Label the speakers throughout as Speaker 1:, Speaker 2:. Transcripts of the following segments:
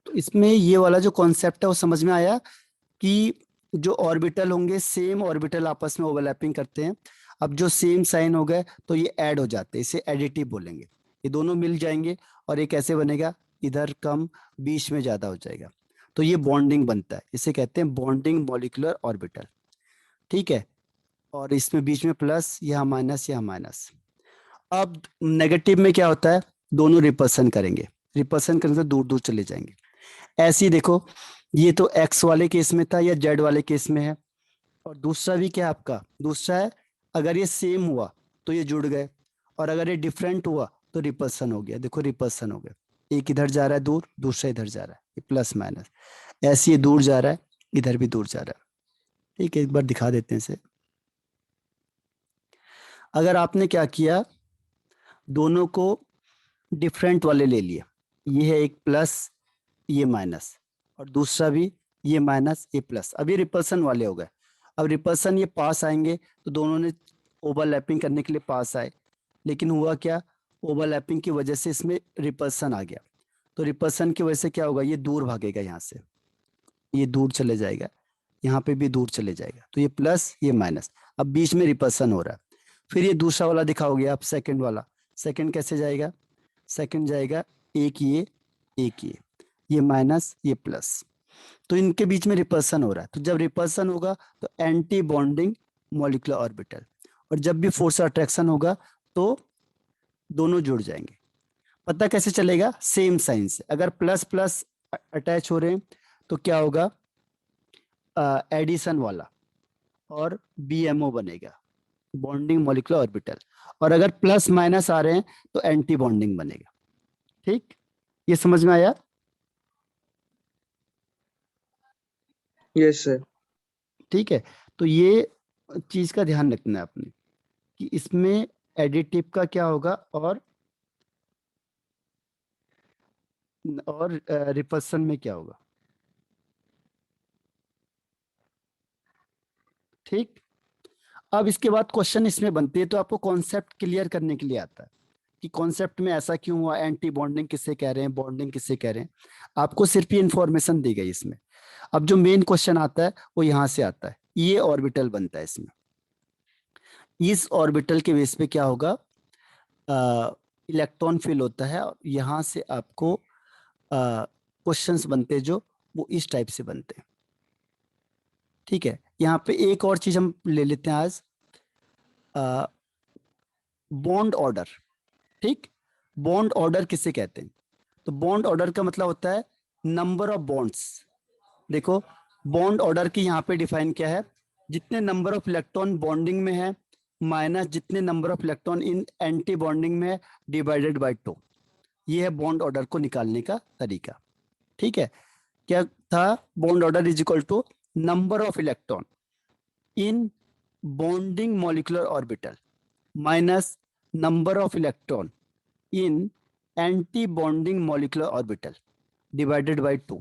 Speaker 1: तो इसमें ये वाला जो कॉन्सेप्ट है वो समझ में आया कि जो ऑर्बिटल होंगे सेम ऑर्बिटल आपस में ओवरलैपिंग करते हैं। अब जो सेम साइन हो गए तो ये ऐड हो जाते हैं, इसे एडिटिव बोलेंगे। ये दोनों मिल जाएंगे और ये कैसे बनेगा, इधर कम बीच में ज्यादा हो जाएगा, तो ये बॉन्डिंग बनता है, इसे कहते हैं बॉन्डिंग मॉलिक्यूलर ऑर्बिटल। ठीक है, और इसमें बीच में प्लस, यहाँ माइनस, यहाँ माइनस। अब नेगेटिव में क्या होता है, दोनों रिपल्सन करेंगे, रिपल्सन करने से दूर दूर चले जाएंगे। ऐसे ही देखो, ये तो एक्स वाले केस में था या जेड वाले केस में है, और दूसरा भी क्या है आपका, दूसरा है अगर ये सेम हुआ तो ये जुड़ गए, और अगर ये डिफरेंट हुआ तो रिपल्सन हो गया। देखो रिपल्सन हो गया, एक इधर जा रहा है दूर, दूसरा इधर जा रहा है, ये प्लस माइनस। ऐसे ये दूर जा रहा है, इधर भी दूर जा रहा है। ठीक है, एक बार दिखा देते हैं इसे। अगर आपने क्या किया, दोनों को डिफरेंट वाले ले लिए, ये है एक प्लस, ये माइनस, और दूसरा भी ये माइनस, ये प्लस। अब ये रिपल्सन वाले हो गए। अब रिपल्सन ये पास आएंगे तो दोनों ने ओवरलैपिंग करने के लिए पास आए, लेकिन हुआ क्या, ओवरलैपिंग की वजह से इसमें रिपल्सन आ गया। तो रिपल्सन की वजह से क्या होगा, ये दूर भागेगा, यहाँ से ये दूर चले जाएगा, यहाँ पे भी दूर चले जाएगा, तो ये प्लस ये माइनस। अब बीच में रिपल्सन हो रहा है। फिर ये दूसरा वाला दिखाओगे आप, सेकंड वाला, सेकंड कैसे जाएगा, सेकंड जाएगा एक ये माइनस ये प्लस, तो इनके बीच में रिपल्सन हो रहा है। तो जब रिपल्सन होगा तो एंटी बॉन्डिंग मॉलिक्यूलर ऑर्बिटल, और जब भी फोर्स अट्रैक्शन होगा तो दोनों जुड़ जाएंगे। पता कैसे चलेगा, सेम साइन से। अगर प्लस प्लस अटैच हो रहे हैं तो क्या होगा, एडिशन वाला, और बीएमओ बनेगा, बॉन्डिंग मॉलिक्यूलर ऑर्बिटल। और अगर प्लस माइनस आ रहे हैं तो एंटी बॉन्डिंग बनेगा। ठीक, ये समझ में आया।
Speaker 2: Yes sir.
Speaker 1: ठीक है, तो ये चीज का ध्यान रखना है आपने कि इसमें एडिटिव का क्या होगा, और रिपल्सन में क्या होगा। ठीक, अब इसके बाद क्वेश्चन इसमें बनते हैं, तो आपको कॉन्सेप्ट क्लियर करने के लिए आता है कि कॉन्सेप्ट में ऐसा क्यों हुआ, एंटी बॉन्डिंग किससे कह रहे हैं, बॉन्डिंग किससे कह रहे हैं। आपको सिर्फ ये इंफॉर्मेशन दी गई इसमें। अब जो मेन क्वेश्चन आता है वो यहाँ से आता है, ये ऑर्बिटल बनता है इसमें। इस ऑर्बिटल के बेस पे क्या होगा, इलेक्ट्रॉन फिल होता है, और यहाँ से आपको क्वेश्चंस बनते हैं जो वो इस टाइप से बनते हैं। ठीक है, यहाँ पे एक और चीज हम ले लेते हैं आज, बॉन्ड ऑर्डर। ठीक, बॉन्ड ऑर्डर किसे कहते हैं, तो बॉन्ड ऑर्डर का मतलब होता है नंबर ऑफ बॉन्ड्स। देखो, बॉन्ड ऑर्डर की यहाँ पे डिफाइन क्या है, जितने नंबर ऑफ इलेक्ट्रॉन बॉन्डिंग में है माइनस जितने number of electron in anti bonding में है डिवाइडेड बाय 2। ये है बॉन्ड ऑर्डर को निकालने का तरीका। ठीक है, क्या था, bond order is equal to number of electron in bonding molecular orbital minus number of electron in anti bonding molecular orbital divided by 2।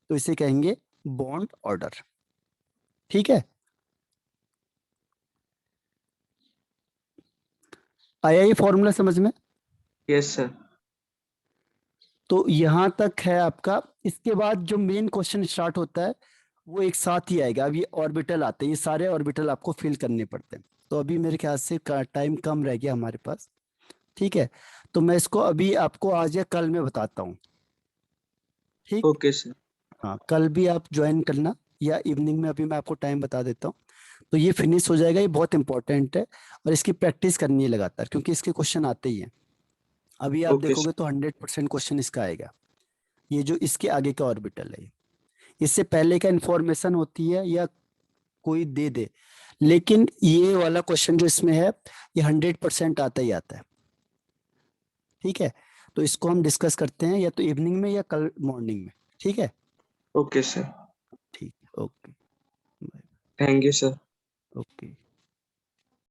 Speaker 1: तो इसे कहेंगे बॉन्ड ऑर्डर। ठीक है, आया ये फॉर्मूला समझ में।
Speaker 2: Yes sir.
Speaker 1: तो यहां तक है आपका। इसके बाद जो मेन क्वेश्चन स्टार्ट होता है वो एक साथ ही आएगा। अब ये ऑर्बिटल आते हैं, ये सारे ऑर्बिटल आपको फिल करने पड़ते हैं। तो अभी मेरे ख्याल से टाइम कम रह गया हमारे पास। ठीक है, तो मैं इसको अभी आपको आज या कल में बताता हूँ। ठीक,
Speaker 2: ओके सर।
Speaker 1: हाँ कल भी आप ज्वाइन करना, या इवनिंग में, अभी मैं आपको टाइम बता देता हूँ। तो ये फिनिश हो जाएगा, ये बहुत इंपॉर्टेंट है, और इसकी प्रैक्टिस करनी है लगातार, क्योंकि इसके क्वेश्चन आते ही हैं। अभी आप
Speaker 2: ओके
Speaker 1: देखोगे
Speaker 2: सर।
Speaker 1: तो 100% क्वेश्चन इसका आएगा। ये जो इसके आगे का ऑर्बिटल है, इससे पहले का इंफॉर्मेशन होती है या कोई दे दे, लेकिन ये वाला क्वेश्चन जो इसमें है ये 100% आता ही आता है। ठीक है, तो इसको हम डिस्कस करते हैं या तो इवनिंग में या कल मॉर्निंग में। ठीक है,
Speaker 2: ओके सर।
Speaker 1: ठीक है, okay,
Speaker 2: thank you sir.
Speaker 1: Okay.